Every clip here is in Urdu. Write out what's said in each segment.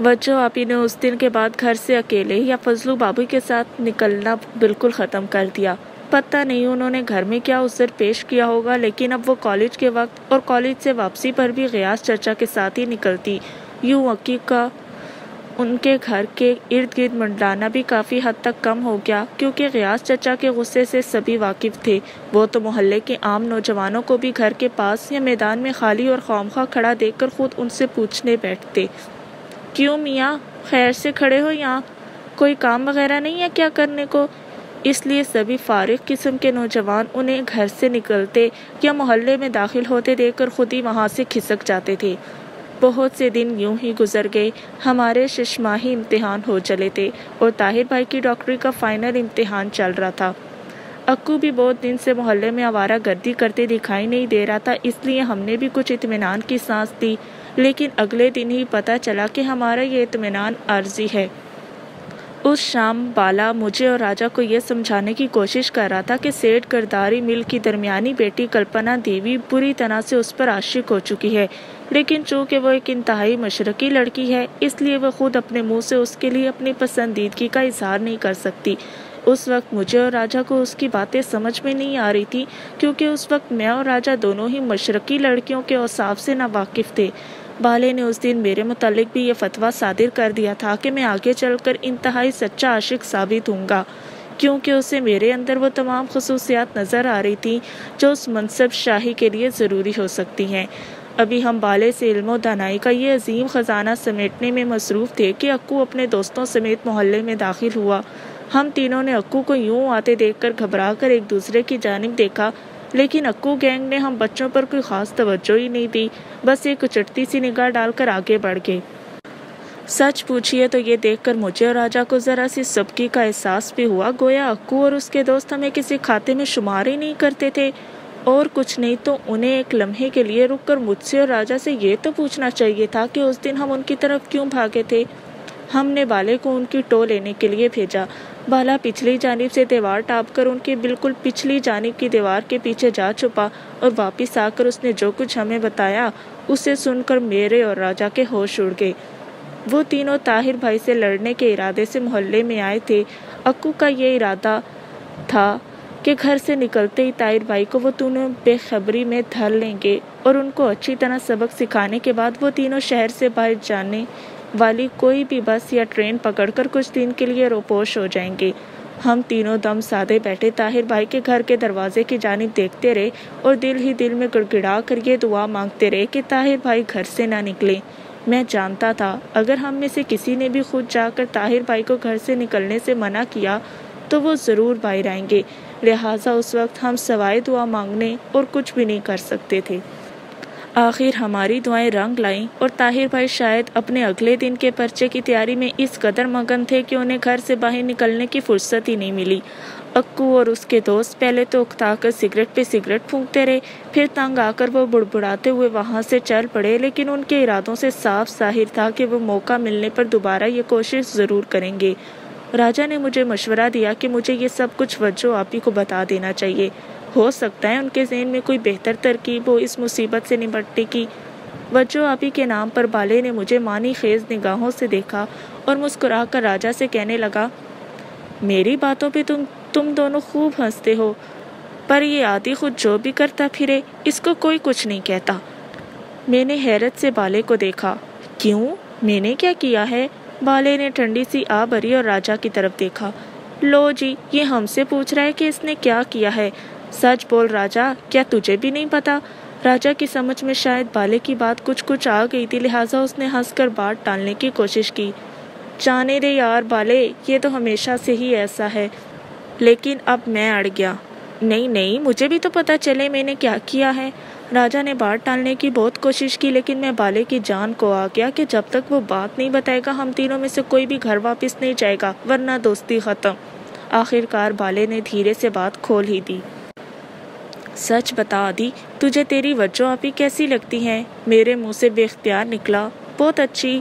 وجہ آپی نے اس دن کے بعد گھر سے اکیلے یا فضلو بابو کے ساتھ نکلنا بالکل ختم کر دیا۔ پتہ نہیں انہوں نے گھر میں کیا عذر پیش کیا ہوگا، لیکن اب وہ کالج کے وقت اور کالج سے واپسی پر بھی غیاث چچا کے ساتھ ہی نکلتی۔ یوں اکی کا ان کے گھر کے ارد گرد منڈلانا بھی کافی حد تک کم ہو گیا، کیونکہ غیاث چچا کے غصے سے سبھی واقف تھے۔ وہ تو محلے کے عام نوجوانوں کو بھی گھر کے پاس یا میدان میں خالی اور خواہ کھڑا دیکھ کر خود ان سے پوچھنے بیٹھتے، کیوں میاں خیر سے کھڑے ہو، یہاں کوئی کام وغیرہ نہیں ہے کیا کرنے کو؟ اس لیے سبھی فارغ قسم کے نوجوان انہیں گھر سے نکلتے یا محلے میں داخل ہوتے دیکھ کر خود ہی وہاں سے کھسک جاتے تھے۔ بہت سے دن یوں ہی گزر گئے۔ ہمارے ششماہی امتحان ہو چلے تھے اور طاہر بھائی کی ڈاکٹری کا فائنل امتحان چل رہا تھا۔ اکو بھی بہت دن سے محلے میں آوارہ گردی کرتے دکھائی نہیں دے رہا تھا، اس لیے ہم نے بھی کچھ اطمینان کی سانس دی، لیکن اگلے دن ہی پتہ چلا کہ ہمارا یہ اطمینان عارضی ہے۔ اس شام بالا مجھے اور راجا کو یہ سمجھانے کی کوشش کر رہا تھا کہ سیٹھ گرداری مل کی درمیانی بیٹی کلپنا دیوی بری طرح سے اس پر عاشق ہو چکی ہے، لیکن چونکہ وہ ایک انتہائی مشرقی لڑکی ہے، اس لیے وہ خود اپنے منہ سے اس کے لیے اپنی پسندیدگی کا اظہار نہیں کر سکتی۔ اس وقت مجھے اور راجا کو اس کی باتیں سمجھ میں نہیں آ رہی تھی، کیونکہ اس وقت میں اور راجا دونوں ہی مشرقی لڑکیوں کے اوصاف سے ناواقف تھے۔ بالے نے اس دن میرے متعلق بھی یہ فتویٰ صادر کر دیا تھا کہ میں آگے چل کر انتہائی سچا عاشق ثابت ہوں گا، کیونکہ اسے میرے اندر وہ تمام خصوصیات نظر آ رہی تھیں جو اس منصب شاہی کے لیے ضروری ہو سکتی ہیں۔ ابھی ہم بالے سے علم و دانائی کا یہ عظیم خزانہ سمیٹنے میں مصروف تھے کہ اکو اپنے دوستوں سمیت محلے میں داخل ہوا۔ ہم تینوں نے اکو کو یوں آتے دیکھ کر گھبرا کر ایک دوسرے کی جانب دیکھا، لیکن اکو گینگ نے ہم بچوں پر کوئی خاص توجہ ہی نہیں دی، بس ایک اچٹتی سی نگاہ ڈال کر آگے بڑھ گئے۔ سچ پوچھئے تو یہ دیکھ کر مجھے اور راجا کو ذرا سی سبکی کا احساس بھی ہوا، گویا اکو اور اس کے دوست ہمیں کسی کھاتے میں شمار ہی نہیں کرتے تھے۔ اور کچھ نہیں تو انہیں ایک لمحے کے لیے رک کر مجھ سے اور راجا سے یہ تو پوچھنا چاہیے تھا کہ اس دن ہم ان کی طرف کیوں بھاگے تھے۔ ہم نے بالے کو ان کی ٹو لینے کے لیے بھیجا۔ بالا پچھلی جانب سے دیوار ٹاپ کر ان کی بالکل پچھلی جانب کی دیوار کے پیچھے جا چھپا، اور واپس آ کر اس نے جو کچھ ہمیں بتایا اسے سن کر میرے اور راجا کے ہوش اڑ گئے۔ وہ تینوں طاہر بھائی سے لڑنے کے ارادے سے محلے میں آئے تھے۔ اکو کا یہ ارادہ تھا کہ گھر سے نکلتے ہی طاہر بھائی کو وہ تینوں بے خبری میں دھر لیں گے، اور ان کو اچھی طرح سبق سکھانے کے بعد وہ تینوں شہر سے باہر جانے والی کوئی بھی بس یا ٹرین پکڑ کر کچھ دن کے لیے روپوش ہو جائیں گے۔ ہم تینوں دم سادے بیٹھے طاہر بھائی کے گھر کے دروازے کی جانب دیکھتے رہے اور دل ہی دل میں گڑ گڑا کر یہ دعا مانگتے رہے کہ طاہر بھائی گھر سے نہ نکلیں۔ میں جانتا تھا اگر ہم میں سے کسی نے بھی خود جا کر طاہر بھائی کو گھر سے نکلنے سے منع کیا تو وہ ضرور باہر آئیں گے، لہٰذا اس وقت ہم سوائے دعا مانگنے اور کچھ بھی نہیں کر سکتے تھے۔ آخر ہماری دعائیں رنگ لائیں اور طاہر بھائی شاید اپنے اگلے دن کے پرچے کی تیاری میں اس قدر مگن تھے کہ انہیں گھر سے باہر نکلنے کی فرصت ہی نہیں ملی۔ اکو اور اس کے دوست پہلے تو اکتا کر سگریٹ پہ سگریٹ پھونکتے رہے، پھر تنگ آ کر وہ بڑبڑاتے ہوئے وہاں سے چل پڑے، لیکن ان کے ارادوں سے صاف ظاہر تھا کہ وہ موقع ملنے پر دوبارہ یہ کوشش ضرور کریں گے۔ راجا نے مجھے مشورہ دیا کہ مجھے یہ سب کچھ وجہ آپی کو بتا دینا چاہیے، ہو سکتا ہے ان کے ذہن میں کوئی بہتر ترکیب ہو اس مصیبت سے نمٹنے کی۔ وجہ آپی کے نام پر بالے نے مجھے معنی خیز نگاہوں سے دیکھا اور مسکرا کر راجا سے کہنے لگا، میری باتوں پہ تم دونوں خوب ہنستے ہو، پر یہ آدھی خود جو بھی کرتا پھرے اس کو کوئی کچھ نہیں کہتا۔ میں نے حیرت سے بالے کو دیکھا۔ کیوں؟ میں نے کیا کیا ہے؟ بالے نے ٹھنڈی سی آ بھری اور راجا کی طرف دیکھا۔ لو جی، یہ ہم سے پوچھ رہا ہے کہ اس نے کیا کیا ہے؟ سچ بول راجا، کیا تجھے بھی نہیں پتا؟ راجا کی سمجھ میں شاید بالے کی بات کچھ آ گئی تھی، لہٰذا اس نے ہنس کر بات ٹالنے کی کوشش کی۔ جانے دے یار بالے، یہ تو ہمیشہ سے ہی ایسا ہے۔ لیکن اب میں اڑ گیا۔ نہیں، مجھے بھی تو پتا چلے میں نے کیا کیا ہے۔ راجا نے بات ٹالنے کی بہت کوشش کی، لیکن میں بالے کی جان کو آ گیا کہ جب تک وہ بات نہیں بتائے گا ہم تینوں میں سے کوئی بھی گھر واپس نہیں جائے گا، ورنہ دوستی ختم۔ آخرکار بالے نے دھیرے سے بات کھول ہی دی۔ سچ بتا آدی، تجھے تیری وجہ آپی کیسی لگتی ہیں؟ میرے منہ سے بے اختیار نکلا، بہت اچھی۔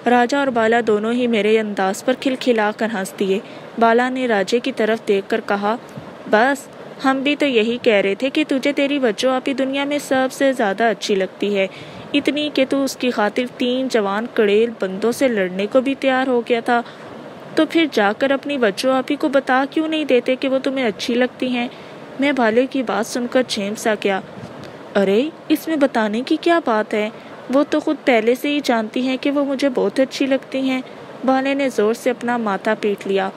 راجا اور بالا دونوں ہی میرے انداز پر کھلکھلا کر ہنس دیے۔ بالا نے راجے کی طرف دیکھ کر کہا، بس ہم بھی تو یہی کہہ رہے تھے کہ تجھے تیری وجہ آپی دنیا میں سب سے زیادہ اچھی لگتی ہے۔ اتنی کہ تو اس کی خاطر 3 جوان کڑیل بندوں سے لڑنے کو بھی تیار ہو گیا تھا۔ تو پھر جا کر اپنی بچوں آپی کو بتا کیوں نہیں دیتے کہ وہ تمہیں اچھی لگتی ہیں؟ میں بھالے کی بات سن کر جھیم سا گیا۔ ارے اس میں بتانے کی کیا بات ہے؟ وہ تو خود پہلے سے ہی جانتی ہیں کہ وہ مجھے بہت اچھی لگتی ہیں۔ بھالے نے زور سے اپنا ماتھا پیٹ لیا۔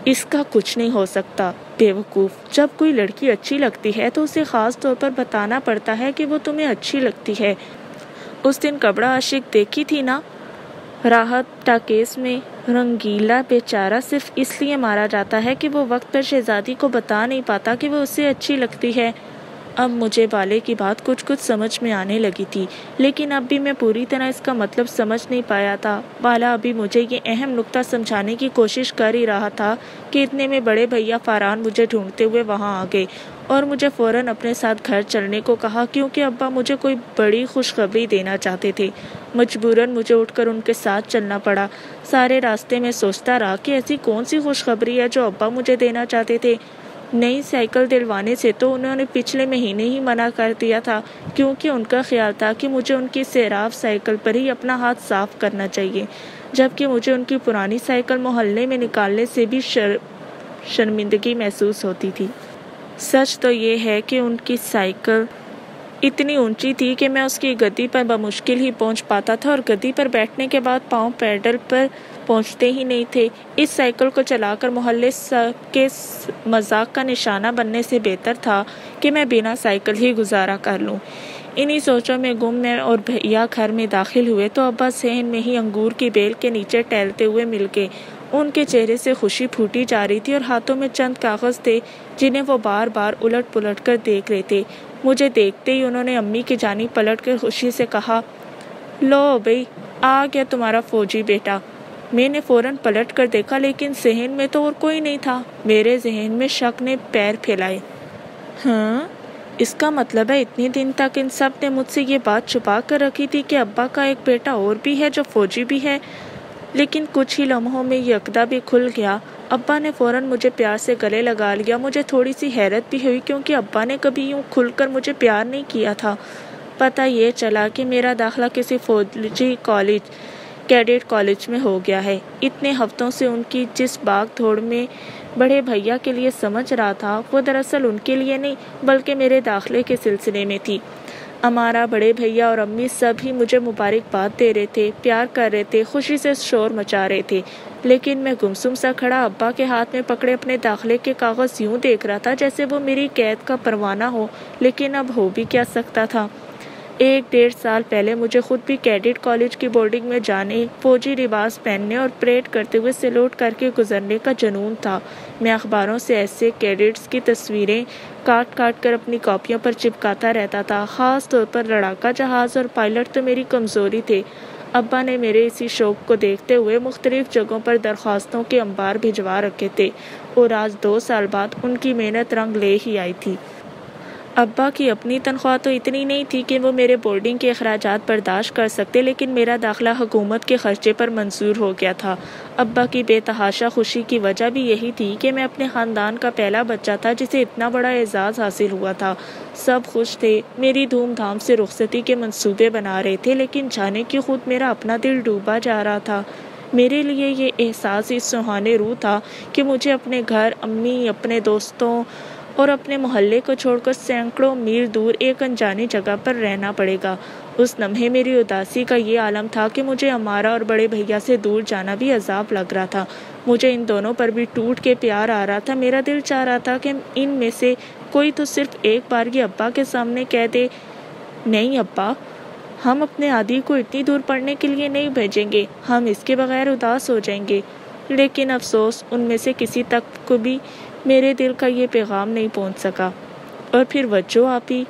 اس کا کچھ نہیں ہو سکتا، بے وقوف۔ جب کوئی لڑکی اچھی لگتی ہے تو اسے خاص طور پر بتانا پڑتا ہے کہ وہ تمہیں اچھی لگتی ہے۔ اس دن کبڑا عاشق دیکھی تھی نا؟ راحت ٹاکیز میں رنگیلا بیچارہ صرف اس لیے مارا جاتا ہے کہ وہ وقت پر شہزادی کو بتا نہیں پاتا کہ وہ اسے اچھی لگتی ہے۔ اب مجھے بالے کی بات کچھ سمجھ میں آنے لگی تھی، لیکن اب بھی میں پوری طرح اس کا مطلب سمجھ نہیں پایا تھا۔ بالا ابھی مجھے یہ اہم نکتہ سمجھانے کی کوشش کر ہی رہا تھا کہ اتنے میں بڑے بھیا فاران مجھے ڈھونڈتے ہوئے وہاں آ گئے اور مجھے فوراً اپنے ساتھ گھر چلنے کو کہا، کیونکہ ابا مجھے کوئی بڑی خوشخبری دینا چاہتے تھے۔ مجبوراً مجھے اٹھ کر ان کے ساتھ چلنا پڑا۔ سارے راستے میں سوچتا رہا کہ ایسی کون سی خوشخبری ہے جو ابا مجھے دینا چاہتے تھے۔ نئی سائیکل دلوانے سے تو انہوں نے پچھلے مہینے ہی منع کر دیا تھا، کیونکہ ان کا خیال تھا کہ مجھے ان کی سیراف سائیکل پر ہی اپنا ہاتھ صاف کرنا چاہیے، جبکہ مجھے ان کی پرانی سائیکل محلے میں نکالنے سے بھی شرمندگی محسوس ہوتی تھی۔ سچ تو یہ ہے کہ ان کی سائیکل اتنی اونچی تھی کہ میں اس کی گدی پر بمشکل ہی پہنچ پاتا تھا، اور گدی پر بیٹھنے کے بعد پاؤں پیڈل پر پہنچتے ہی نہیں تھے۔ اس سائیکل کو چلا کر محلے کے مذاق کا نشانہ بننے سے بہتر تھا کہ میں بنا سائیکل ہی گزارا کر لوں۔ انہی سوچوں میں گم میں اور بھیا گھر میں داخل ہوئے تو ابا صحن میں ہی انگور کی بیل کے نیچے ٹہلتے ہوئے مل گئے۔ ان کے چہرے سے خوشی پھوٹی جا رہی تھی اور ہاتھوں میں چند کاغذ تھے جنہیں وہ بار بار الٹ پلٹ کر دیکھ رہے تھے۔ مجھے دیکھتے ہی انہوں نے امی کی جانب پلٹ کر خوشی سے کہا، لو بھئی، آ گیا تمہارا فوجی بیٹا۔ میں نے فوراً پلٹ کر دیکھا، لیکن ذہن میں تو اور کوئی نہیں تھا۔ میرے ذہن میں شک نے پیر پھیلائے۔ ہاں، اس کا مطلب ہے اتنے دن تک ان سب نے مجھ سے یہ بات چھپا کر رکھی تھی کہ ابا کا ایک بیٹا اور بھی ہے جو فوجی بھی ہے۔ لیکن کچھ ہی لمحوں میں یہ عقدہ بھی کھل گیا۔ ابا نے فوراً مجھے پیار سے گلے لگا لیا۔ مجھے تھوڑی سی حیرت بھی ہوئی، کیونکہ ابا نے کبھی یوں کھل کر مجھے پیار نہیں کیا تھا۔ پتہ یہ چلا کہ میرا داخلہ کسی فوجی کالج، کیڈٹ کالج میں ہو گیا ہے۔ اتنے ہفتوں سے ان کی جس بھاگ دوڑ میں بڑے بھیا کے لیے سمجھ رہا تھا، وہ دراصل ان کے لیے نہیں بلکہ میرے داخلے کے سلسلے میں تھی۔ ہمارا بڑے بھیا اور امی سب ہی مجھے مبارکباد دے رہے تھے، پیار کر رہے تھے، خوشی سے شور مچا رہے تھے، لیکن میں گمسم سا کھڑا ابا کے ہاتھ میں پکڑے اپنے داخلے کے کاغذ یوں دیکھ رہا تھا جیسے وہ میری قید کا پروانہ ہو۔ لیکن اب ہو بھی کیا سکتا تھا؟ 1-1.5 سال پہلے مجھے خود بھی کیڈٹ کالج کی بورڈنگ میں جانے، فوجی لباس پہننے اور پریڈ کرتے ہوئے سیلوٹ کر کے گزرنے کا جنون تھا۔ میں اخباروں سے ایسے کیڈٹس کی تصویریں کاٹ کر اپنی کاپیوں پر چپکاتا رہتا تھا۔ خاص طور پر لڑاکا جہاز اور پائلٹ تو میری کمزوری تھے۔ ابا نے میرے اسی شوق کو دیکھتے ہوئے مختلف جگہوں پر درخواستوں کے انبار بھجوا رکھے تھے، اور آج 2 سال بعد ان کی محنت رنگ لے ہی آئی تھی۔ ابا کی اپنی تنخواہ تو اتنی نہیں تھی کہ وہ میرے بورڈنگ کے اخراجات برداشت کر سکتے، لیکن میرا داخلہ حکومت کے خرچے پر منظور ہو گیا تھا۔ ابا کی بے تحاشا خوشی کی وجہ بھی یہی تھی کہ میں اپنے خاندان کا پہلا بچہ تھا جسے اتنا بڑا اعزاز حاصل ہوا تھا۔ سب خوش تھے، میری دھوم دھام سے رخصتی کے منصوبے بنا رہے تھے، لیکن جانے کی خود میرا اپنا دل ڈوبا جا رہا تھا۔ میرے لیے یہ احساس اس سہانے روح تھا کہ مجھے اپنے گھر، امی، اپنے دوستوں اور اپنے محلے کو چھوڑ کر سینکڑوں میل دور ایک انجانی جگہ پر رہنا پڑے گا۔ اس لمحے میری اداسی کا یہ عالم تھا کہ مجھے ہمارا اور بڑے بھیا سے دور جانا بھی عذاب لگ رہا تھا۔ مجھے ان دونوں پر بھی ٹوٹ کے پیار آ رہا تھا۔ میرا دل چاہ رہا تھا کہ ان میں سے کوئی تو صرف ایک بار یہ ابا کے سامنے کہہ دے، نہیں ابا، ہم اپنے عادی کو اتنی دور پڑھنے کے لیے نہیں بھیجیں گے، ہم اس کے بغیر اداس ہو جائیں گے۔ لیکن افسوس، ان میں سے کسی تک کو بھی میرے دل کا یہ پیغام نہیں پہنچ سکا۔ اور پھر وجو آپی،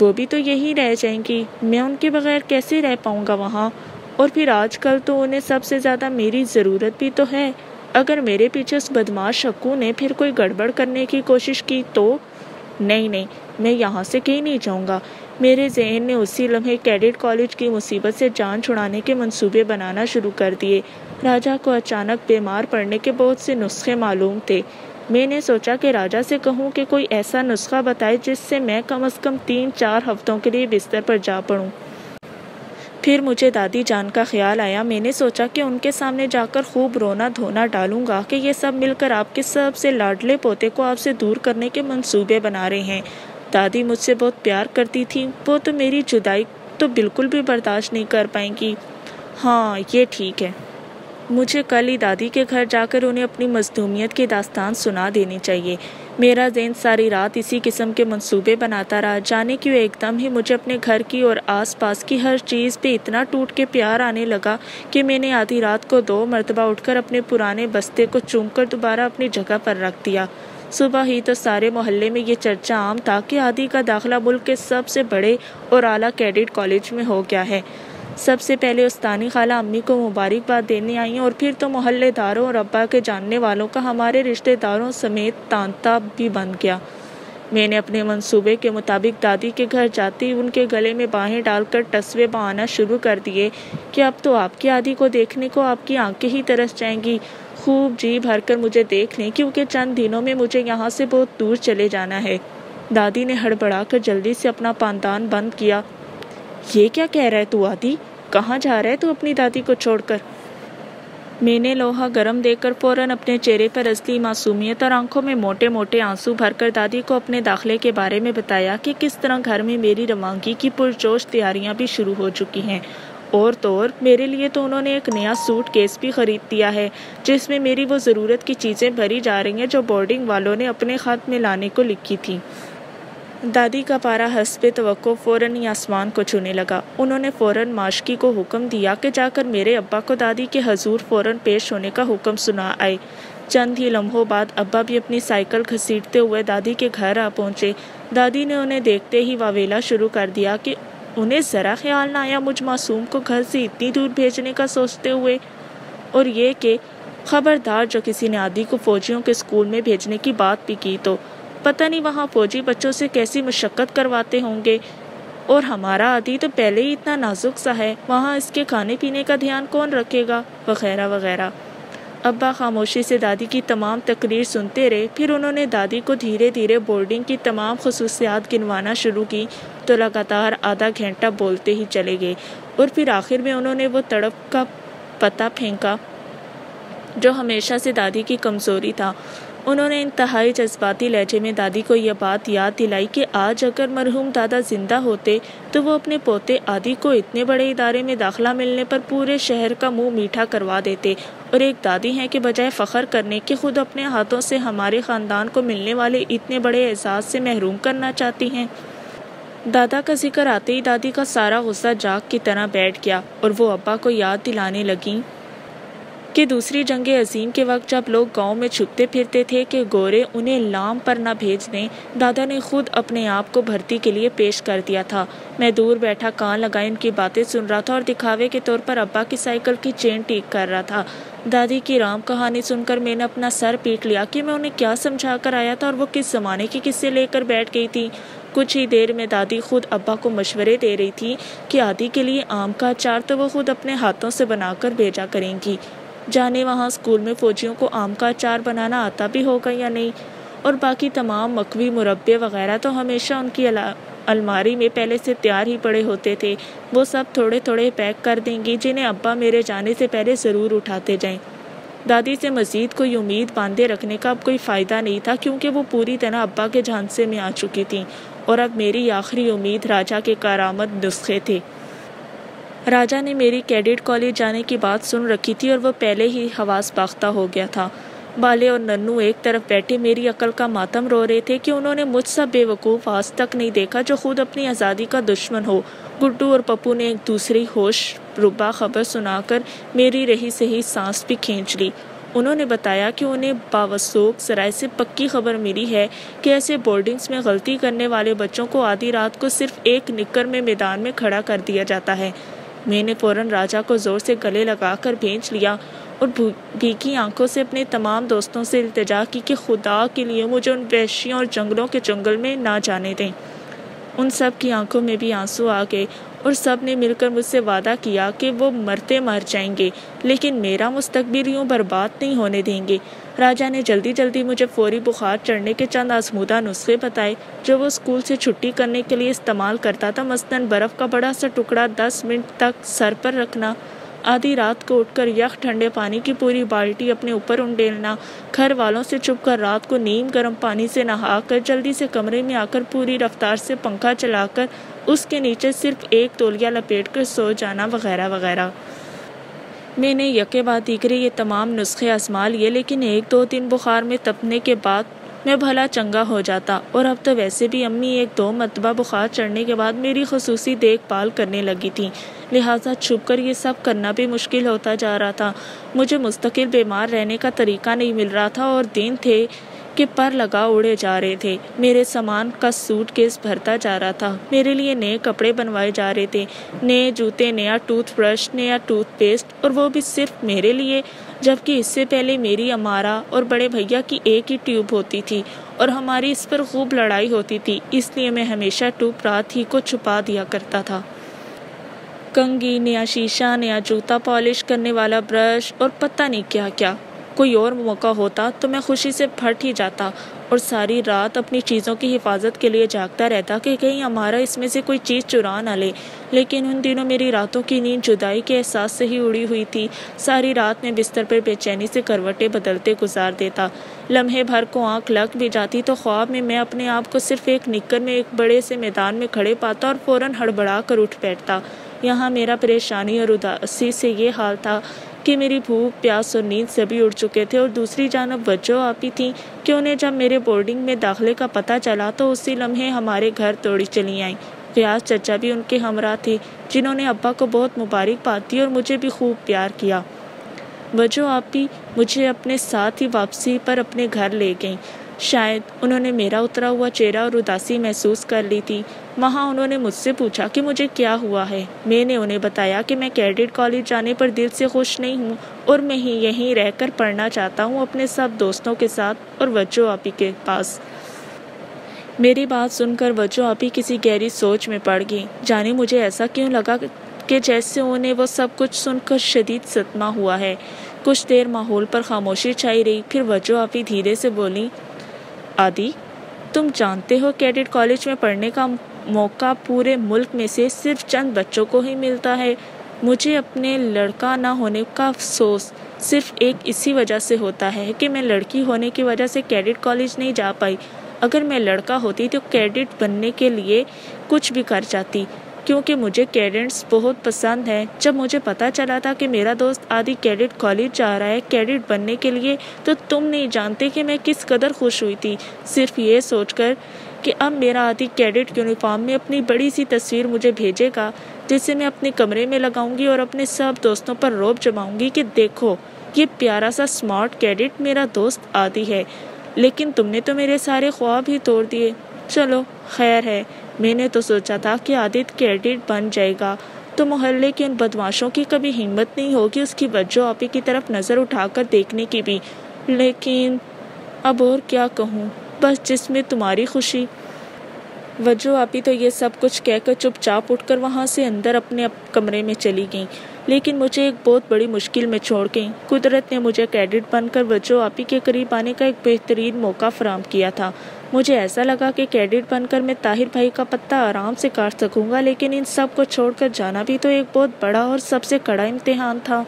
وہ بھی تو یہی رہ جائیں گی، میں ان کے بغیر کیسے رہ پاؤں گا وہاں؟ اور پھر آج کل تو انہیں سب سے زیادہ میری ضرورت بھی تو ہے۔ اگر میرے پیچھے اس بدماش شکو نے پھر کوئی گڑبڑ کرنے کی کوشش کی تو نہیں، میں یہاں سے کہیں نہیں جاؤں گا۔ میرے ذہن نے اسی لمحے کیڈٹ کالج کی مصیبت سے جان چھڑانے کے منصوبے بنانا شروع کر دیے۔ راجا کو اچانک بیمار پڑنے کے بہت سے نسخے معلوم تھے۔ میں نے سوچا کہ راجا سے کہوں کہ کوئی ایسا نسخہ بتائے جس سے میں کم از کم 3-4 ہفتوں کے لیے بستر پر جا پڑوں۔ پھر مجھے دادی جان کا خیال آیا۔ میں نے سوچا کہ ان کے سامنے جا کر خوب رونا دھونا ڈالوں گا کہ یہ سب مل کر آپ کے سب سے لاڈلے پوتے کو آپ سے دور کرنے کے منصوبے بنا رہے ہیں۔ دادی مجھ سے بہت پیار کرتی تھی، وہ تو میری جدائی تو بالکل بھی برداشت نہیں کر پائیں گی۔ ہاں یہ ٹھیک ہے، مجھے کل ہی دادی کے گھر جا کر انہیں اپنی مظلومیت کی داستان سنا دینی چاہیے۔ میرا ذہن ساری رات اسی قسم کے منصوبے بناتا رہا، جانے کیوں ایک دم ہی مجھے اپنے گھر کی اور آس پاس کی ہر چیز پہ اتنا ٹوٹ کے پیار آنے لگا کہ میں نے آدھی رات کو 2 مرتبہ اٹھ کر اپنے پرانے بستے کو چوم کر دوبارہ اپنی جگہ پر رکھ دیا۔ صبح ہی تو سارے محلے میں یہ چرچا عام تھا کہ عادی کا داخلہ ملک کے سب سے بڑے اور اعلیٰ کیڈٹ کالج میں ہو گیا ہے۔ سب سے پہلے استانی خالہ امی کو مبارکباد دینے آئیں اور پھر تو محلے داروں اور ابا کے جاننے والوں کا ہمارے رشتہ داروں سمیت تانتا بھی بن گیا۔ میں نے اپنے منصوبے کے مطابق دادی کے گھر جاتے ہی ان کے گلے میں باہیں ڈال کر ٹسوے بہانا شروع کر دیے کہ اب تو آپ کی عادی کو دیکھنے کو آپ کی آنکھیں ہی ترس جائیں گی، خوب جی بھر کر مجھے دیکھ لیں کیونکہ چند دنوں میں مجھے یہاں سے بہت دور چلے جانا ہے۔ دادی نے ہڑبڑا کر جلدی سے اپنا پاندان بند کیا۔ یہ کیا کہہ رہا ہے تو عادی؟ کہاں جا رہا ہے تو اپنی دادی کو چھوڑ کر؟ میں نے لوہا گرم دے کر فوراً اپنے چہرے پر اصلی معصومیت اور آنکھوں میں موٹے موٹے آنسو بھر کر دادی کو اپنے داخلے کے بارے میں بتایا کہ کس طرح گھر میں میری روانگی کی پرجوش تیاریاں بھی شروع ہو چکی ہیں، اور تو اور میرے لیے تو انہوں نے ایک نیا سوٹ کیس بھی خرید دیا ہے جس میں میری وہ ضرورت کی چیزیں بھری جا رہی ہیں جو بورڈنگ والوں نے اپنے خط میں لانے کو لکھی تھی۔ دادی کا پارا حسب توقع فوراً ہی آسمان کو چھونے لگا۔ انہوں نے فوراً ماشکی کو حکم دیا کہ جا کر میرے ابا کو دادی کے حضور فوراً پیش ہونے کا حکم سنا آئے۔ چند ہی لمحوں بعد ابا بھی اپنی سائیکل گھسیٹتے ہوئے دادی کے گھر آ پہنچے۔ دادی نے انہیں دیکھتے ہی واویلا شروع کر دیا کہ انہیں ذرا خیال نہ آیا مجھ معصوم کو گھر سے اتنی دور بھیجنے کا سوچتے ہوئے، اور یہ کہ خبردار جو کسی نے عادی کو فوجیوں کے اسکول میں بھیجنے کی بات بھی کی تو پتہ نہیں وہاں فوجی بچوں سے کیسی مشقت کرواتے ہوں گے، اور ہمارا عادی تو پہلے ہی اتنا نازک سا ہے، وہاں اس کے کھانے پینے کا دھیان کون رکھے گا، وغیرہ وغیرہ۔ ابا خاموشی سے دادی کی تمام تقریر سنتے رہے، پھر انہوں نے دادی کو دھیرے دھیرے بورڈنگ کی تمام خصوصیات گنوانا شروع کی تو لگاتار آدھا گھنٹہ بولتے ہی چلے گئے، اور پھر آخر میں انہوں نے وہ تڑپ کا پتہ پھینکا جو ہمیشہ سے دادی کی کمزوری تھا۔ انہوں نے انتہائی جذباتی لہجے میں دادی کو یہ بات یاد دلائی کہ آج اگر مرحوم دادا زندہ ہوتے تو وہ اپنے پوتے عادی کو اتنے بڑے ادارے میں داخلہ ملنے پر پورے شہر کا منہ میٹھا کروا دیتے، اور ایک دادی ہیں کہ بجائے فخر کرنے کے خود اپنے ہاتھوں سے ہمارے خاندان کو ملنے والے اتنے بڑے اعزاز سے محروم کرنا چاہتی ہیں۔ دادا کا ذکر آتے ہی دادی کا سارا غصہ جاگ کی طرح بیٹھ گیا، اور وہ ابا کو یاد دلانے لگیں کہ دوسری جنگ عظیم کے وقت جب لوگ گاؤں میں چھپتے پھرتے تھے کہ گورے انہیں لام پر نہ بھیج دیں، دادا نے خود اپنے آپ کو بھرتی کے لیے پیش کر دیا تھا۔ میں دور بیٹھا کان لگائے ان کی باتیں سن رہا تھا اور دکھاوے کے طور پر ابا کی سائیکل کی چین ٹھیک کر رہا تھا۔ دادی کی رام کہانی سن کر میں نے اپنا سر پیٹ لیا کہ میں انہیں کیا سمجھا کر آیا تھا اور وہ کس زمانے کے قصے لے کر بیٹھ گئی تھی۔ کچھ ہی دیر میں دادی خود ابا کو مشورے دے رہی تھی کہ عادی کے لیے آم کا اچار تو وہ خود اپنے ہاتھوں سے بنا کر بھیجا کریں گی، جانے وہاں اسکول میں فوجیوں کو آم کا اچار بنانا آتا بھی ہوگا یا نہیں، اور باقی تمام مکوی مربے وغیرہ تو ہمیشہ ان کی الماری میں پہلے سے تیار ہی پڑے ہوتے تھے، وہ سب تھوڑے تھوڑے پیک کر دیں گی جنہیں ابا میرے جانے سے پہلے ضرور اٹھاتے جائیں۔ دادی سے مزید کوئی امید باندھے رکھنے کا اب کوئی فائدہ نہیں تھا کیونکہ وہ پوری طرح ابا کے جھانسے میں آ چکی تھیں، اور اب میری آخری امید راجا کے کارآمد نسخے تھے۔ راجا نے میری کیڈٹ کالج جانے کی بات سن رکھی تھی اور وہ پہلے ہی حواس باختہ ہو گیا تھا۔ بالے اور ننو ایک طرف بیٹھے میری عقل کا ماتم رو رہے تھے کہ انہوں نے مجھ سا بے وقوف آج تک نہیں دیکھا جو خود اپنی آزادی کا دشمن ہو۔ گڈو اور پپو نے ایک دوسری ہوش ربا خبر سنا کر میری رہی سہی سانس بھی کھینچ لی۔ انہوں نے بتایا کہ انہیں باوثوق ذرائع سے پکی خبر ملی ہے کہ ایسے بورڈنگز میں غلطی کرنے والے بچوں کو آدھی رات کو صرف ایک نکر میں میدان میں کھڑا کر دیا جاتا ہے۔ میں نے فوراً راجا کو زور سے گلے لگا کر بھینچ لیا اور بھیگی آنکھوں سے اپنے تمام دوستوں سے التجا کی کہ خدا کے لیے مجھے ان وحشیوں اور جنگلوں کے جنگل میں نہ جانے دیں۔ ان سب کی آنکھوں میں بھی آنسو آ گئے اور سب نے مل کر مجھ سے وعدہ کیا کہ وہ مرتے مر جائیں گے لیکن میرا مستقبل یوں برباد نہیں ہونے دیں گے۔ راجا نے جلدی جلدی مجھے فوری بخار چڑھنے کے چند آزمودہ نسخے بتائے جو وہ اسکول سے چھٹی کرنے کے لیے استعمال کرتا تھا، مثلاً برف کا بڑا سا ٹکڑا 10 منٹ تک سر پر رکھنا، آدھی رات کو اٹھ کر یخ ٹھنڈے پانی کی پوری بالٹی اپنے اوپر انڈیلنا، گھر والوں سے چھپ کر رات کو نیم گرم پانی سے نہا کر جلدی سے کمرے میں آ کر پوری رفتار سے پنکھا چلا کر اس کے نیچے صرف ایک تولیہ لپیٹ کر سو جانا، وغیرہ وغیرہ۔ میں نے یکے بعد دیگرے یہ تمام نسخے آزما لیے، لیکن 1-2 دن بخار میں تپنے کے بعد میں بھلا چنگا ہو جاتا، اور اب تو ویسے بھی امی 1-2 مرتبہ بخار چڑھنے کے بعد میری خصوصی دیکھ بھال کرنے لگی تھیں، لہٰذا چھپ کر یہ سب کرنا بھی مشکل ہوتا جا رہا تھا۔ مجھے مستقل بیمار رہنے کا طریقہ نہیں مل رہا تھا اور دن تھے کہ پر لگا اڑے جا رہے تھے۔ میرے سامان کا سوٹ کیس بھرتا جا رہا تھا، میرے لیے نئے کپڑے بنوائے جا رہے تھے، نئے جوتے، نیا ٹوتھ برش، نیا ٹوتھ پیسٹ، اور وہ بھی صرف میرے لیے، جبکہ اس سے پہلے میری امارہ اور بڑے بھیا کی ایک ہی ٹیوب ہوتی تھی اور ہماری اس پر خوب لڑائی ہوتی تھی، اس لیے میں ہمیشہ ٹیوب رات ہی کو چھپا دیا کرتا تھا۔ کنگھی، نیا شیشہ، نیا جوتا پالش کرنے والا برش اور پتہ نہیں کیا کیا۔ کوئی اور موقع ہوتا تو میں خوشی سے پھٹ ہی جاتا اور ساری رات اپنی چیزوں کی حفاظت کے لیے جاگتا رہتا کہ کہیں ہمارا اس میں سے کوئی چیز چرا نہ لے، لیکن ان دنوں میری راتوں کی نیند جدائی کے احساس سے ہی اڑی ہوئی تھی۔ ساری رات میں بستر پر بے چینی سے کروٹیں بدلتے گزار دیتا، لمحے بھر کو آنکھ لگ بھی جاتی تو خواب میں اپنے آپ کو صرف ایک نکر میں ایک بڑے سے میدان میں کھڑے پاتا اور فوراً ہڑبڑا کر اٹھ بیٹھتا۔ یہاں میرا پریشانی اور اداسی سے یہ حال تھا کہ میری بھوک، پیاس اور نیند سبھی اڑ چکے تھے، اور دوسری جانب وجہ آپی تھیں کہ انہیں جب میرے بورڈنگ میں داخلے کا پتہ چلا تو اسی لمحے ہمارے گھر توڑی چلی آئیں۔ غیاث چچا بھی ان کے ہمراہ تھے، جنہوں نے ابا کو بہت مبارکباد دی اور مجھے بھی خوب پیار کیا۔ وجہ آپی مجھے اپنے ساتھ ہی واپسی پر اپنے گھر لے گئیں۔ شاید انہوں نے میرا اترا ہوا چہرہ اور اداسی محسوس کر لی تھی۔ وہاں انہوں نے مجھ سے پوچھا کہ مجھے کیا ہوا ہے۔ میں نے انہیں بتایا کہ میں کیڈٹ کالج جانے پر دل سے خوش نہیں ہوں اور میں یہیں رہ کر پڑھنا چاہتا ہوں اپنے سب دوستوں کے ساتھ اور وجہ آپی کے پاس۔ میری بات سن کر وجہ آپی کسی گہری سوچ میں پڑ گئی۔ جانے مجھے ایسا کیوں لگا کہ جیسے انہیں وہ سب کچھ سن کر شدید صدمہ ہوا ہے۔ کچھ دیر ماحول پر خاموشی چھائی رہی، پھر وجہ آپی دھیرے سے بولی، آدی، تم جانتے ہو کیڈٹ کالج میں پڑھنے کا موقع پورے ملک میں سے صرف چند بچوں کو ہی ملتا ہے۔ مجھے اپنے لڑکا نہ ہونے کا افسوس صرف ایک اسی وجہ سے ہوتا ہے کہ میں لڑکی ہونے کی وجہ سے کیڈٹ کالج نہیں جا پائی۔ اگر میں لڑکا ہوتی تو کیڈٹ بننے کے لیے کچھ بھی کر جاتی، کیونکہ مجھے کیڈٹس بہت پسند ہیں۔ جب مجھے پتا چلا تھا کہ میرا دوست آدی کیڈٹ کالج جا رہا ہے کیڈٹ بننے کے لیے، تو تم نہیں جانتے کہ میں کس قدر خوش ہوئی تھی، صرف یہ سوچ کر کہ اب میرا آدی کیڈٹ یونیفارم میں اپنی بڑی سی تصویر مجھے بھیجے گا، جسے میں اپنے کمرے میں لگاؤں گی اور اپنے سب دوستوں پر روب جماؤں گی کہ دیکھو یہ پیارا سا اسمارٹ کیڈٹ میرا دوست آدی ہے۔ لیکن تم نے تو میرے سارے خواب ہی توڑ دیے۔ چلو خیر ہے، میں نے تو سوچا تھا کہ عادت کیڈٹ بن جائے گا تو محلے کے ان بدماشوں کی کبھی ہمت نہیں ہوگی اس کی وجہ آپی کی طرف نظر اٹھا کر دیکھنے کی بھی، لیکن اب اور کیا کہوں، بس جس میں تمہاری خوشی۔ وجہ آپی تو یہ سب کچھ کہہ کر چپ چاپ اٹھ کر وہاں سے اندر اپنے کمرے میں چلی گئیں، لیکن مجھے ایک بہت بڑی مشکل میں چھوڑ گئیں۔ قدرت نے مجھے کیڈٹ بن کر وجہ آپی کے قریب آنے کا ایک بہترین موقع فراہم کیا تھا۔ مجھے ایسا لگا کہ کیڈٹ بن کر میں طاہر بھائی کا پتہ آرام سے کاٹ سکوں گا، لیکن ان سب کو چھوڑ کر جانا بھی تو ایک بہت بڑا اور سب سے کڑا امتحان تھا۔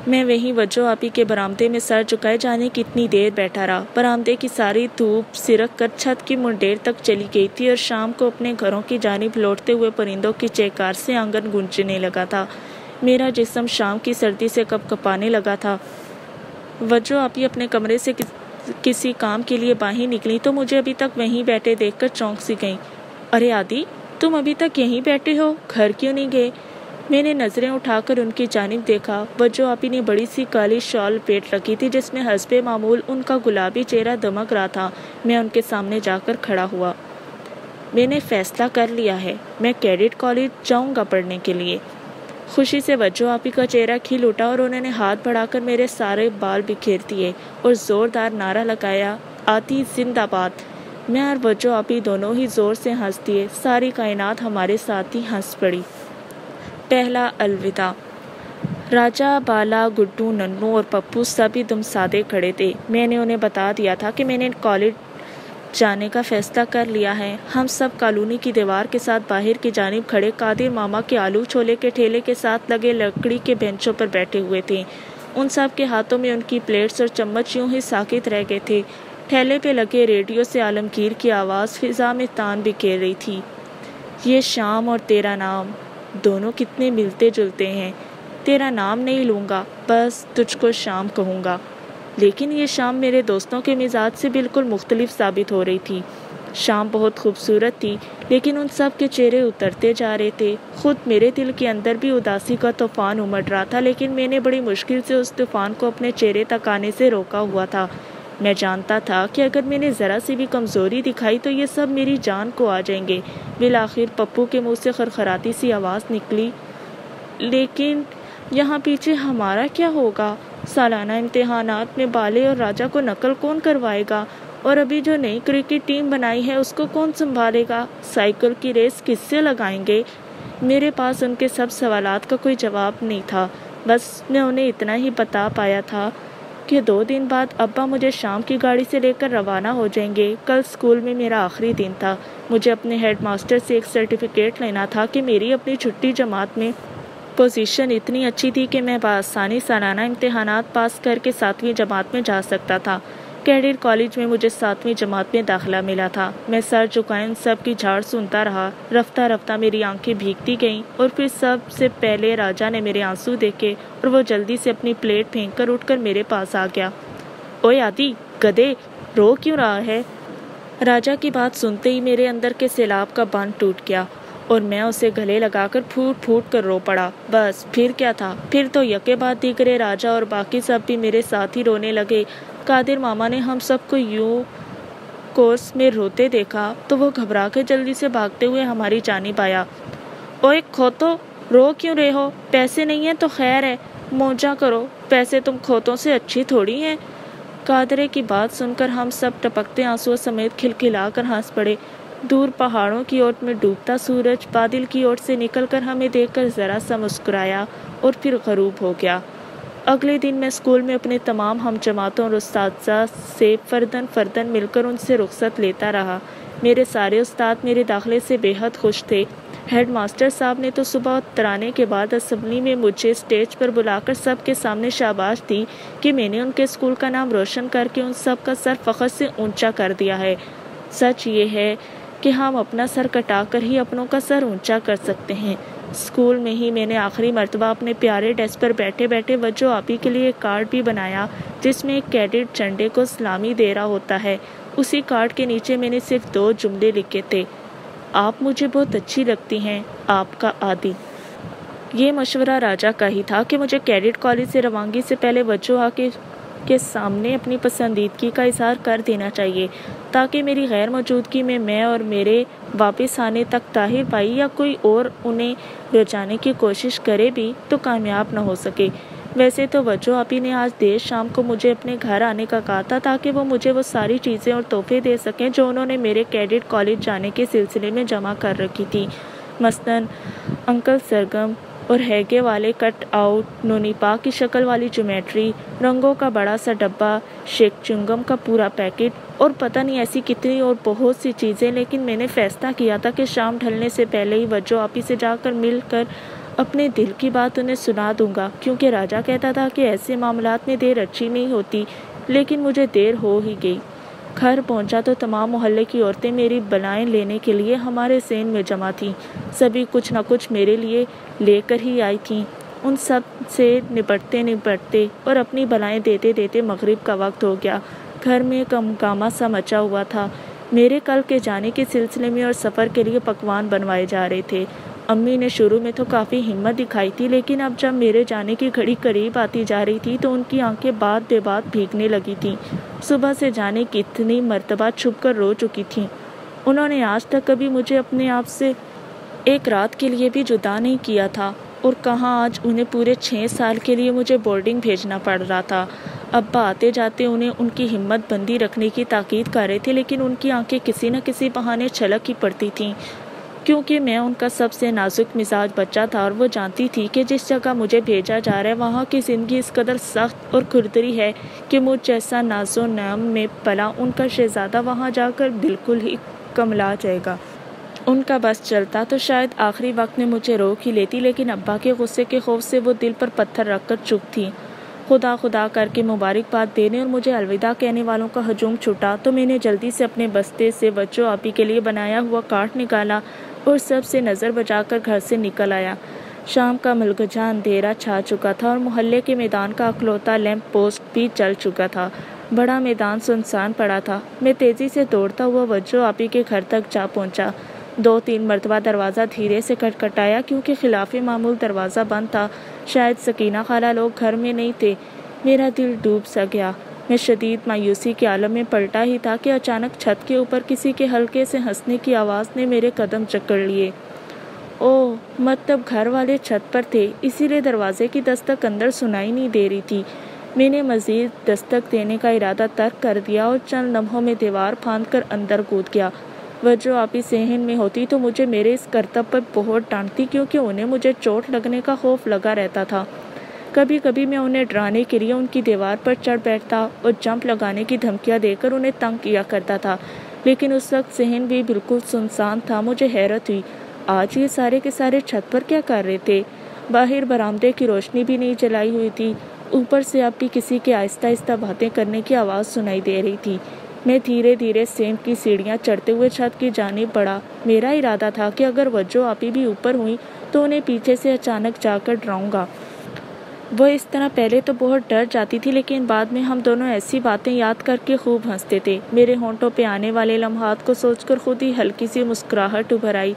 میں وہیں وجہ آپی کے برآمدے میں سر جھکائے جانے کی اتنی دیر بیٹھا رہا۔ برآمدے کی ساری دھوپ سرک کر چھت کی منڈیر تک چلی گئی تھی اور شام کو اپنے گھروں کی جانب لوٹتے ہوئے پرندوں کی چہکار سے آنگن گونجنے لگا تھا۔ میرا جسم شام کی سردی سے کپ کپانے لگا تھا۔ وجہ آپی اپنے کمرے سے کسی کام کے لیے باہر نکلی تو مجھے ابھی تک وہیں بیٹھے دیکھ کر چونک سی گئیں۔ ارے آدی، تم ابھی تک یہیں بیٹھے ہو، گھر کیوں نہیں گئے؟ میں نے نظریں اٹھا کر ان کی جانب دیکھا۔ وجہ آپی نے بڑی سی کالی شال لپیٹ رکھی تھی جس میں حسب معمول ان کا گلابی چہرہ دمک رہا تھا۔ میں ان کے سامنے جا کر کھڑا ہوا۔ میں نے فیصلہ کر لیا ہے، میں کیڈٹ کالج جاؤں گا پڑھنے کے لیے۔ خوشی سے وجہ آپی کا چہرہ کھل اٹھا اور انہوں نے ہاتھ بڑھا کر میرے سارے بال بکھیر دیے اور زوردار نعرہ لگایا، آدی زندہ باد۔ میں اور وجو آپی دونوں ہی زور سے ہنس دیے۔ ساری کائنات ہمارے ساتھ ہی ہنس پڑی۔ پہلا الوداع۔ راجا، بالا، گڈو، ننو اور پپو سبھی دم سادے کھڑے تھے۔ میں نے انہیں بتا دیا تھا کہ میں نے کالج جانے کا فیصلہ کر لیا ہے۔ ہم سب کالونی کی دیوار کے ساتھ باہر کی جانب کھڑے قادر ماما کے آلو چھولے کے ٹھیلے کے ساتھ لگے لکڑی کے بینچوں پر بیٹھے ہوئے تھے۔ ان سب کے ہاتھوں میں ان کی پلیٹس اور چمچ یوں ہی ساکت رہ گئے تھے۔ ٹھیلے پہ لگے ریڈیو سے عالمگیر کی آواز فضا میں تان بکھیر رہی تھی۔ یہ شام اور تیرا نام دونوں کتنے ملتے جلتے ہیں۔ تیرا نام نہیں لوں گا، بس تجھ کو شام کہوں گا۔ لیکن یہ شام میرے دوستوں کے مزاج سے بالکل مختلف ثابت ہو رہی تھی۔ شام بہت خوبصورت تھی، لیکن ان سب کے چہرے اترتے جا رہے تھے۔ خود میرے دل کے اندر بھی اداسی کا طوفان امڈ رہا تھا، لیکن میں نے بڑی مشکل سے اس طوفان کو اپنے چہرے تک آنے سے روکا ہوا تھا۔ میں جانتا تھا کہ اگر میں نے ذرا سی بھی کمزوری دکھائی تو یہ سب میری جان کو آ جائیں گے۔ بالآخر پپو کے منہ سے خرخراتی سی آواز نکلی، لیکن یہاں پیچھے ہمارا کیا ہوگا؟ سالانہ امتحانات میں بالے اور راجا کو نقل کون کروائے گا؟ اور ابھی جو نئی کرکٹ ٹیم بنائی ہے اس کو کون سنبھالے گا؟ سائیکل کی ریس کس سے لگائیں گے؟ میرے پاس ان کے سب سوالات کا کوئی جواب نہیں تھا۔ بس میں انہیں اتنا ہی بتا پایا تھا کہ 2 دن بعد ابا مجھے شام کی گاڑی سے لے کر روانہ ہو جائیں گے۔ کل اسکول میں میرا آخری دن تھا۔ مجھے اپنے ہیڈ ماسٹر سے ایک سرٹیفکیٹ لینا تھا کہ میری اپنی چھٹی جماعت میں پوزیشن اتنی اچھی تھی کہ میں بآسانی سالانہ امتحانات پاس کر کے 7ویں جماعت میں جا سکتا تھا۔ کیڈٹ کالج میں مجھے 7ویں جماعت میں داخلہ ملا تھا۔ میں سر جھکائے ان سب کی جھاڑ سنتا رہا۔ رفتہ رفتہ میری آنکھیں بھیگتی گئیں اور پھر سب سے پہلے راجا نے میرے آنسو دیکھے اور وہ جلدی سے اپنی پلیٹ پھینک کر اٹھ کر میرے پاس آ گیا۔ اوے آدی، گدھے، رو کیوں رہا ہے؟ راجا کی بات سنتے ہی میرے اندر کے سیلاب کا باندھ ٹوٹ گیا اور میں اسے گلے لگا کر پھوٹ پھوٹ کر رو پڑا۔ بس پھر کیا تھا؟ پھر تو یکے بعد دیگرے راجا اور باقی سب بھی میرے ساتھ ہی رونے لگے۔ قادر ماما نے ہم سب کو یوں کورس میں روتے دیکھا تو وہ گھبرا کے جلدی سے بھاگتے ہوئے ہماری جانب آیا۔ اوے کھوتو، رو کیوں رہے ہو؟ پیسے نہیں ہیں تو خیر ہے، موجا کرو، پیسے تم کھوتوں سے اچھی تھوڑی ہیں۔ قادرے کی بات سن کر ہم سب ٹپکتے آنسو سمیت کھلکھلا کر ہنس پڑے۔ دور پہاڑوں کی اوٹ میں ڈوبتا سورج بادل کی اوٹ سے نکل کر ہمیں دیکھ کر ذرا سا مسکرایا اور پھر غروب ہو گیا۔ اگلے دن میں اسکول میں اپنے تمام ہم جماعتوں اور اساتذہ سے فرداً مل کر ان سے رخصت لیتا رہا۔ میرے سارے استاد میرے داخلے سے بے حد خوش تھے۔ ہیڈ ماسٹر صاحب نے تو صبح ترانے کے بعد اسمبلی میں مجھے اسٹیج پر بلا کر سب کے سامنے شاباش دی کہ میں نے ان کے اسکول کا نام روشن کر کے ان سب کا سر فخر سے اونچا کر دیا ہے۔ سچ یہ ہے کہ ہم اپنا سر کٹا کر ہی اپنوں کا سر اونچا کر سکتے ہیں۔ اسکول میں ہی میں نے آخری مرتبہ اپنے پیارے ڈیسک پر بیٹھے بیٹھے وجو آپی کے لیے ایک کارڈ بھی بنایا جس میں ایک کیڈٹ جھنڈے کو سلامی دے رہا ہوتا ہے۔ اسی کارڈ کے نیچے میں نے صرف 2 جملے لکھے تھے، آپ مجھے بہت اچھی لگتی ہیں، آپ کا عادی۔ یہ مشورہ راجا کا ہی تھا کہ مجھے کیڈٹ کالج سے روانگی سے پہلے وجو آپی کے سامنے اپنی پسندیدگی کا اظہار کر دینا چاہیے تاکہ میری غیر موجودگی میں اور میرے واپس آنے تک طاہر بھائی یا کوئی اور انہیں رجانے کی کوشش کرے بھی تو کامیاب نہ ہو سکے۔ ویسے تو وجو آپی نے آج دیر شام کو مجھے اپنے گھر آنے کا کہا تھا تاکہ وہ مجھے وہ ساری چیزیں اور تحفے دے سکیں جو انہوں نے میرے کیڈٹ کالج جانے کے سلسلے میں جمع کر رکھی تھی، مثلاً انکل سرگم اور ہیگے والے کٹ آؤٹ، نونی پا کی شکل والی جیومیٹری، رنگوں کا بڑا سا ڈبہ، شیک چنگم کا پورا پیکٹ اور پتہ نہیں ایسی کتنی اور بہت سی چیزیں۔ لیکن میں نے فیصلہ کیا تھا کہ شام ڈھلنے سے پہلے ہی وجو آپی سے جا کر مل کر اپنے دل کی بات انہیں سنا دوں گا، کیونکہ راجا کہتا تھا کہ ایسے معاملات میں دیر اچھی نہیں ہوتی۔ لیکن مجھے دیر ہو ہی گئی۔ گھر پہنچا تو تمام محلے کی عورتیں میری بلائیں لینے کے لیے ہمارے سین میں جمع تھیں۔ سبھی کچھ نہ کچھ میرے لیے لے کر ہی آئی تھیں۔ ان سب سے نپٹتے اور اپنی بلائیں دیتے دیتے مغرب کا وقت ہو گیا۔ گھر میں ایک ہنگامہ سا مچا ہوا تھا۔ میرے کل کے جانے کے سلسلے میں اور سفر کے لیے پکوان بنوائے جا رہے تھے۔ امی نے شروع میں تو کافی ہمت دکھائی تھی، لیکن اب جب میرے جانے کی گھڑی قریب آتی جا رہی تھی تو ان کی آنکھیں بات بے بات بھیگنے لگی تھیں۔ صبح سے جانے کی اتنی مرتبہ چھپ کر رو چکی تھیں۔ انہوں نے آج تک کبھی مجھے اپنے آپ سے ایک رات کے لیے بھی جدا نہیں کیا تھا، اور کہاں آج انہیں پورے 6 سال کے لیے مجھے بورڈنگ بھیجنا پڑ رہا تھا۔ ابا آتے جاتے انہیں ان کی ہمت بندی رکھنے کی تاکید کر رہے تھے، لیکن ان کی آنکھیں کسی نہ کسی بہانے چھلک ہی پڑتی تھیں، کیونکہ میں ان کا سب سے نازک مزاج بچہ تھا، اور وہ جانتی تھی کہ جس جگہ مجھے بھیجا جا رہا ہے وہاں کی زندگی اس قدر سخت اور کھردری ہے کہ مجھ جیسا ناز و نعم میں پلا ان کا شہزادہ وہاں جا کر بالکل ہی کملا جائے گا۔ ان کا بس چلتا تو شاید آخری وقت میں مجھے روک ہی لیتی، لیکن ابا کے غصے کے خوف سے وہ دل پر پتھر رکھ کر چپ تھی۔ خدا خدا کر کے مبارکباد دینے اور مجھے الوداع کہنے والوں کا ہجوم چھوٹا تو میں نے جلدی سے اپنے بستے سے وجو آپی کے لیے بنایا ہوا کارٹ نکالا اور سب سے نظر بچا کر گھر سے نکل آیا۔ شام کا ملگجا اندھیرا چھا چکا تھا اور محلے کے میدان کا اکلوتا لیمپ پوسٹ بھی جل چکا تھا۔ بڑا میدان سنسان پڑا تھا۔ میں تیزی سے دوڑتا ہوا وجو آپی کے گھر تک جا پہنچا۔ 2-3 مرتبہ دروازہ دھیرے سے کھٹکھٹایا کیونکہ خلاف معمول دروازہ بند تھا۔ شاید سکینہ خالہ لوگ گھر میں نہیں تھے۔ میرا دل ڈوب سا گیا۔ میں شدید مایوسی کے عالم میں پلٹا ہی تھا کہ اچانک چھت کے اوپر کسی کے ہلکے سے ہنسنے کی آواز نے میرے قدم جکڑ لیے۔ اوہ، مطلب گھر والے چھت پر تھے، اسی لیے دروازے کی دستک اندر سنائی نہیں دے رہی تھی۔ میں نے مزید دستک دینے کا ارادہ ترک کر دیا اور چند لمحوں میں دیوار پھاند کر اندر کود گیا۔ وجو آپی صحن میں ہوتی تو مجھے میرے اس کرتب پر بہت ڈانٹتی، کیونکہ انہیں مجھے چوٹ لگنے کا خوف لگا رہتا تھا۔ کبھی کبھی میں انہیں ڈرانے کے لیے ان کی دیوار پر چڑھ بیٹھتا اور جمپ لگانے کی دھمکیاں دے کر انہیں تنگ کیا کرتا تھا، لیکن اس وقت صحن بھی بالکل سنسان تھا۔ مجھے حیرت ہوئی، آج یہ سارے کے سارے چھت پر کیا کر رہے تھے؟ باہر برآمدے کی روشنی بھی نہیں جلائی ہوئی تھی۔ اوپر سے اب بھی کسی کے آہستہ آہستہ باتیں کرنے کی آواز سنائی دے رہی تھی۔ میں دھیرے دھیرے سیمنٹ کی سیڑھیاں چڑھتے ہوئے چھت کی جانب بڑھا۔ میرا ارادہ تھا کہ اگر وجو آپی بھی اوپر ہوئی تو انہیں پیچھے سے اچانک جا کر ڈراؤں گا۔ وہ اس طرح پہلے تو بہت ڈر جاتی تھی، لیکن بعد میں ہم دونوں ایسی باتیں یاد کر کے خوب ہنستے تھے۔ میرے ہونٹوں پہ آنے والے لمحات کو سوچ کر خود ہی ہلکی سی مسکراہٹ ابھر آئی۔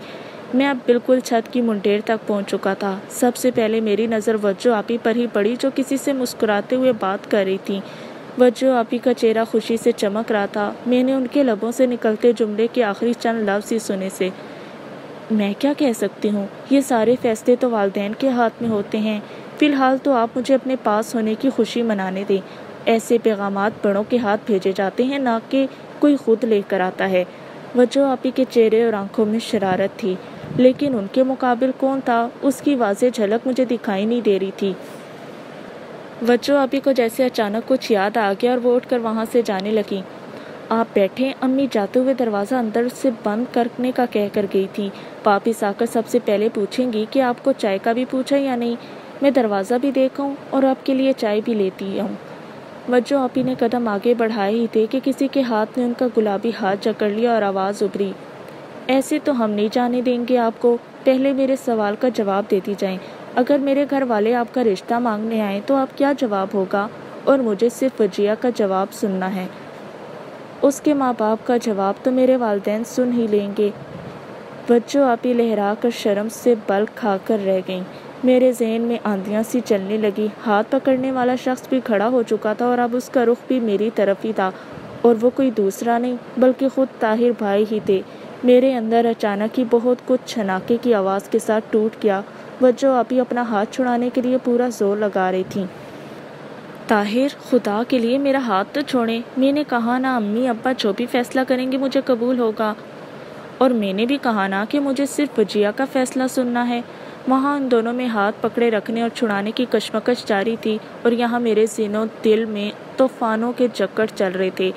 میں اب بالکل چھت کی منڈیر تک پہنچ چکا تھا۔ سب سے پہلے میری نظر وجو آپی پر ہی پڑی، جو کسی سے مسکراتے ہوئے بات کر رہی تھی۔ وجو آپی کا چہرہ خوشی سے چمک رہا تھا۔ میں نے ان کے لبوں سے نکلتے جملے کے آخری چند لفظ ہی سنے سے میں کیا کہہ سکتی ہوں؟ یہ سارے فیصلے تو والدین کے ہاتھ میں ہوتے ہیں۔ فی الحال تو آپ مجھے اپنے پاس ہونے کی خوشی منانے دیں۔ ایسے پیغامات بڑوں کے ہاتھ بھیجے جاتے ہیں، نہ کہ کوئی خود لے کر آتا ہے۔ وجو آپی کے چہرے اور آنکھوں میں شرارت تھی، لیکن ان کے مقابل کون تھا اس کی واضح جھلک مجھے دکھائی نہیں دے رہی تھی۔ وجو آپی کو جیسے اچانک کچھ یاد آ گیا اور وہ اٹھ کر وہاں سے جانے لگی۔ آپ بیٹھیں، امی جاتے ہوئے دروازہ اندر سے بند کرنے کا کہہ کر گئی تھی۔ واپس آ کر سب سے پہلے پوچھیں گی کہ آپ کو چائے کا بھی پوچھا یا نہیں، میں دروازہ بھی دیکھوں اور آپ کے لیے چائے بھی لیتی آؤں۔ وجو آپی نے قدم آگے بڑھائے ہی تھے کہ کسی کے ہاتھ نے ان کا گلابی ہاتھ جکڑ لیا اور آواز ابھری، ایسے تو ہم نہیں جانے دیں گے آپ کو، پہلے میرے سوال کا جواب دیتی جائیں۔ اگر میرے گھر والے آپ کا رشتہ مانگنے آئیں تو آپ کیا جواب ہوگا؟ اور مجھے صرف وجیہ کا جواب سننا ہے۔ اس کے ماں باپ کا جواب تو میرے والدین سن ہی لیں گے۔ وجو آپی لہرا کر شرم سے بل کھا کر رہ گئیں۔ میرے ذہن میں آندیاں سی چلنے لگی۔ ہاتھ پکڑنے والا شخص بھی کھڑا ہو چکا تھا اور اب اس کا رخ بھی میری طرف ہی تھا، اور وہ کوئی دوسرا نہیں بلکہ خود طاہر بھائی ہی تھے۔ میرے اندر اچانک ہی بہت کچھ چھناکے کی آواز کے ساتھ ٹوٹ گیا۔ وجو آپی اپنا ہاتھ چھڑانے کے لیے پورا زور لگا رہی تھی۔ طاہر، خدا کے لیے میرا ہاتھ تو چھوڑیں۔ میں نے کہا نا امی ابا جو بھی فیصلہ کریں گے مجھے قبول ہوگا، اور میں نے بھی کہا نا کہ مجھے صرف وجیہ کا فیصلہ سننا ہے۔ وہاں ان دونوں میں ہاتھ پکڑے رکھنے اور چھڑانے کی کشمکش جاری تھی، اور یہاں میرے سینہ و دل میں طوفانوں کے جھکڑ چل رہے تھے۔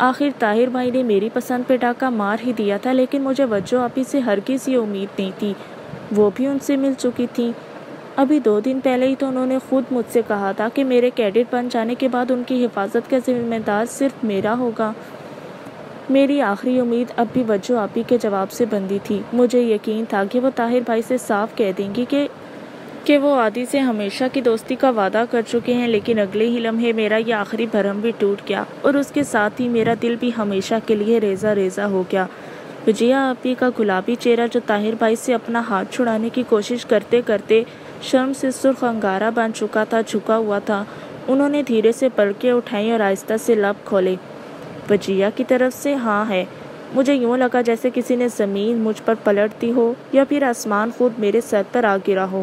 آخر طاہر بھائی نے میری پسند پہ ڈاکہ مار ہی دیا تھا، لیکن مجھے وجو آپی سے ہرگز یہ امید نہیں تھی۔ وہ بھی ان سے مل چکی تھیں۔ ابھی 2 دن پہلے ہی تو انہوں نے خود مجھ سے کہا تھا کہ میرے کیڈٹ بن جانے کے بعد ان کی حفاظت کا ذمہ دار صرف میرا ہوگا۔ میری آخری امید اب بھی وجو آپی کے جواب سے بندھی تھی۔ مجھے یقین تھا کہ وہ طاہر بھائی سے صاف کہہ دیں گی کہ وہ عادی سے ہمیشہ کی دوستی کا وعدہ کر چکے ہیں، لیکن اگلے ہی لمحے میرا یہ آخری بھرم بھی ٹوٹ گیا، اور اس کے ساتھ ہی میرا دل بھی ہمیشہ کے لیے ریزہ ریزہ ہو گیا۔ وجیہ آپی کا گلابی چہرہ جو طاہر بھائی سے اپنا ہاتھ چھڑانے کی کوشش کرتے کرتے شرم سے سرخ انگارہ بن چکا تھا، جھکا ہوا تھا۔ انہوں نے دھیرے سے پلکیں اٹھائیں اور آہستہ سے لب کھولے۔ وجیہ کی طرف سے ہاں ہے۔ مجھے یوں لگا جیسے کسی نے زمین مجھ پر پلٹ دی ہو، یا پھر آسمان خود میرے سر پر آ گرا ہو۔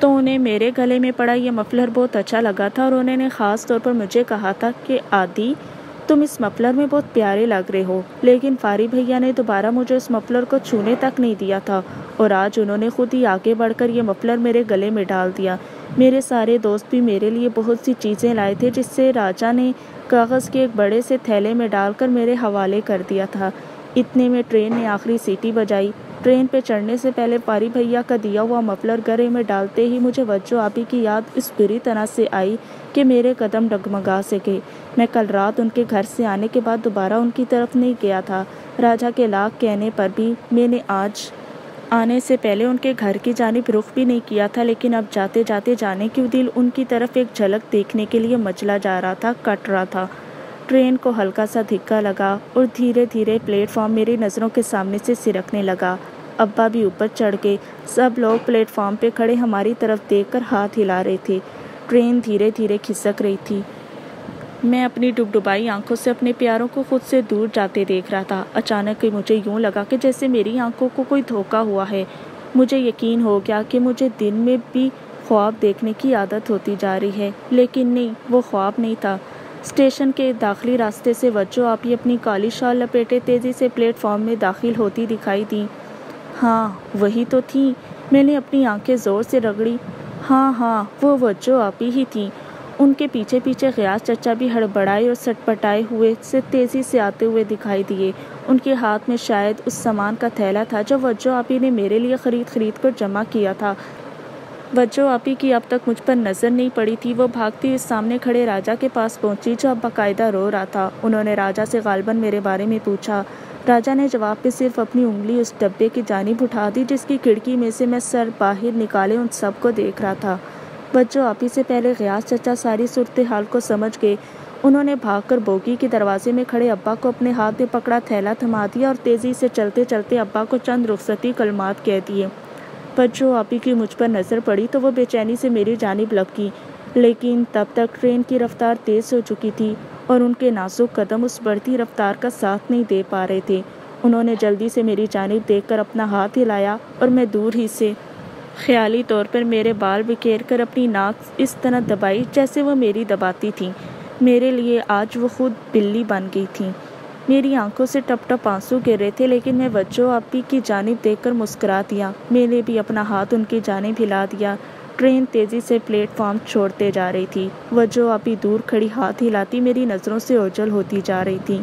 تو انہیں میرے گلے میں پڑا یہ مفلر بہت اچھا لگا تھا اور انہوں نے خاص طور پر مجھے کہا تھا کہ آدی تم اس مفلر میں بہت پیارے لگ رہے ہو، لیکن فاری بھیا نے دوبارہ مجھے اس مفلر کو چھونے تک نہیں دیا تھا اور آج انہوں نے خود ہی آگے بڑھ کر یہ مفلر میرے گلے میں ڈال دیا۔ میرے سارے دوست بھی میرے لیے بہت سی چیزیں لائے تھے جس سے راجا نے کاغذ کے ایک بڑے سے تھیلے میں ڈال کر میرے حوالے کر دیا تھا۔ اتنے میں ٹرین نے آخری سیٹی بجائی۔ ٹرین پہ چڑھنے سے پہلے فاری بھیا کا دیا ہوا مفلر گلے میں ڈالتے ہی مجھے وجو آپی کی یاد اس بری طرح سے آئی کہ میرے قدم ڈگمگا سے گئے۔ میں کل رات ان کے گھر سے آنے کے بعد دوبارہ ان کی طرف نہیں گیا تھا۔ راجا کے لاکھ کہنے پر بھی میں نے آج آنے سے پہلے ان کے گھر کی جانب رخ بھی نہیں کیا تھا، لیکن اب جاتے جاتے جانے کی دل ان کی طرف ایک جھلک دیکھنے کے لیے مچلا جا رہا تھا، کٹ رہا تھا۔ ٹرین کو ہلکا سا دھکا لگا اور دھیرے دھیرے پلیٹ فارم میری نظروں کے سامنے سے سرکنے لگا۔ ابا بھی اوپر چڑھ گئے۔ سب لوگ پلیٹ فارم پہ کھڑے ہماری طرف دیکھ کر ہاتھ ہلا رہے تھے۔ ٹرین دھیرے دھیرے کھسک رہی تھی۔ میں اپنی ڈبڈبائی آنکھوں سے اپنے پیاروں کو خود سے دور جاتے دیکھ رہا تھا۔ اچانک مجھے یوں لگا کہ جیسے میری آنکھوں کو کوئی دھوکا ہوا ہے۔ مجھے یقین ہو گیا کہ مجھے دن میں بھی خواب دیکھنے کی عادت ہوتی جا رہی ہے، لیکن نہیں، وہ خواب نہیں تھا۔ اسٹیشن کے داخلی راستے سے وجو آپی اپنی کالی شال لپیٹے تیزی سے پلیٹ فارم میں داخل ہوتی دکھائی دیں۔ ہاں وہی تو تھیں۔ میں نے اپنی آنکھیں زور سے رگڑی۔ ہاں وہ وجو آپی ہی تھیں۔ ان کے پیچھے پیچھے غیاث چچا بھی ہڑبڑائے اور سٹپٹائے ہوئے سے تیزی سے آتے ہوئے دکھائی دیے۔ ان کے ہاتھ میں شاید اس سامان کا تھیلا تھا جو وجو آپی نے میرے لیے خرید کر جمع کیا تھا۔ وجو آپی کی اب تک مجھ پر نظر نہیں پڑی تھی۔ وہ بھاگتی ہوئی سامنے کھڑے راجا کے پاس پہنچی جو اب باقاعدہ رو رہا تھا۔ انہوں نے راجا سے غالباً میرے بارے میں پوچھا۔ راجا نے جواب میں صرف اپنی انگلی اس ڈبے کی جانب اٹھا دی جس کی کھڑکی میں سے میں سر باہر نکالے ان سب کو دیکھ رہا تھا۔ وجو آپی سے پہلے غیاث چچا ساری صورتحال کو سمجھ گئے۔ انہوں نے بھاگ کر بوگی کے دروازے میں کھڑے ابا کو اپنے ہاتھ میں پکڑا تھیلا تھما دیا اور تیزی سے چلتے چلتے ابا کو چند رخصتی کلمات کہہ دیے۔ وجو آپی کی مجھ پر نظر پڑی تو وہ بے چینی سے میری جانب لپکی، لیکن تب تک ٹرین کی رفتار تیز ہو چکی تھی اور ان کے نازک قدم اس بڑھتی رفتار کا ساتھ نہیں دے پا رہے تھے۔ انہوں نے جلدی سے میری جانب دیکھ کر اپنا ہاتھ ہلایا اور میں دور ہی سے خیالی طور پر میرے بال بکھیر کر اپنی ناک اس طرح دبائی جیسے وہ میری دباتی تھیں۔ میرے لیے آج وہ خود بلی بن گئی تھیں۔ میری آنکھوں سے ٹپ ٹپ آنسو گر رہے تھے، لیکن میں وجو آپی کی جانب دیکھ کر مسکرا دیا۔ میں نے بھی اپنا ہاتھ ان کی جانب ہلا دیا۔ ٹرین تیزی سے پلیٹ فارم چھوڑتے جا رہی تھی۔ وجو آپی دور کھڑی ہاتھ ہلاتی میری نظروں سے اوجھل ہوتی جا رہی تھی۔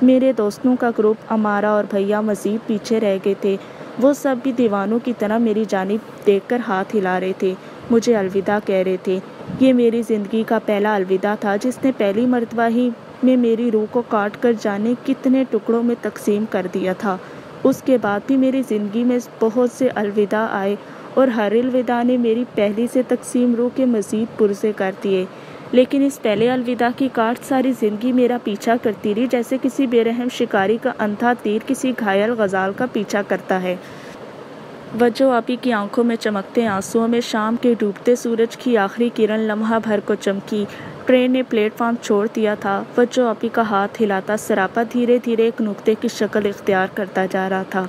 میرے دوستوں کا گروپ امارا اور بھیا مزید پیچھے رہ گئے تھے۔ وہ سب بھی دیوانوں کی طرح میری جانب دیکھ کر ہاتھ ہلا رہے تھے، مجھے الوداع کہہ رہے تھے۔ یہ میری زندگی کا پہلا الوداع تھا جس نے پہلی مرتبہ ہی میں میری روح کو کاٹ کر جانے کتنے ٹکڑوں میں تقسیم کر دیا تھا۔ اس کے بعد بھی میری زندگی میں بہت سے الوداع آئے اور ہر الوداع نے میری پہلی سے تقسیم روح کے مزید پرزے کر دیے، لیکن اس پہلے الوداع کی کاٹ ساری زندگی میرا پیچھا کرتی رہی، جیسے کسی بے رحم شکاری کا اندھا تیر کسی گھائل غزال کا پیچھا کرتا ہے۔ وجو آپی کی آنکھوں میں چمکتے آنسوؤں میں شام کے ڈوبتے سورج کی آخری کرن لمحہ بھر کو چمکی۔ ٹرین نے پلیٹ فارم چھوڑ دیا تھا۔ وجو آپی کا ہاتھ ہلاتا سراپا دھیرے دھیرے ایک نقطے کی شکل اختیار کرتا جا رہا تھا۔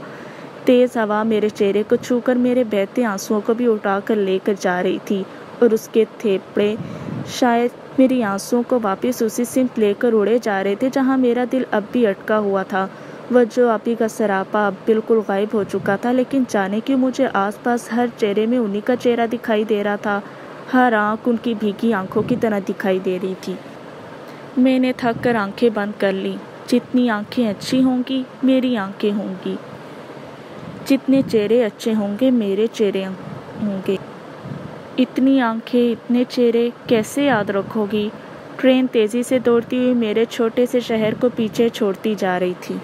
تیز ہوا میرے چہرے کو چھو کر میرے بہتے آنسوؤں کو بھی اٹھا کر لے کر جا رہی تھی اور اس کے تھیپڑے شاید میری آنسوؤں کو واپس اسی سمت لے کر اڑے جا رہے تھے جہاں میرا دل اب بھی اٹکا ہوا تھا۔ وجو آپی کا سراپا اب بالکل غائب ہو چکا تھا، لیکن جانے کہ مجھے آس پاس ہر چہرے میں انہی کا چہرہ دکھائی دے رہا تھا۔ ہر آنکھ ان کی بھیگی آنکھوں کی طرح دکھائی دے رہی تھی۔ میں نے تھک کر آنکھیں بند کر لی۔ جتنی آنکھیں اچھی ہوں گی میری آنکھیں ہوں گی، جتنے چہرے اچھے ہوں گے میرے چہرے ہوں گے۔ اتنی آنکھیں اتنے چہرے کیسے یاد رکھو گی؟ ٹرین تیزی سے دوڑتی ہوئی میرے چھوٹے سے شہر کو پیچھے چھوڑتی جا رہی تھی۔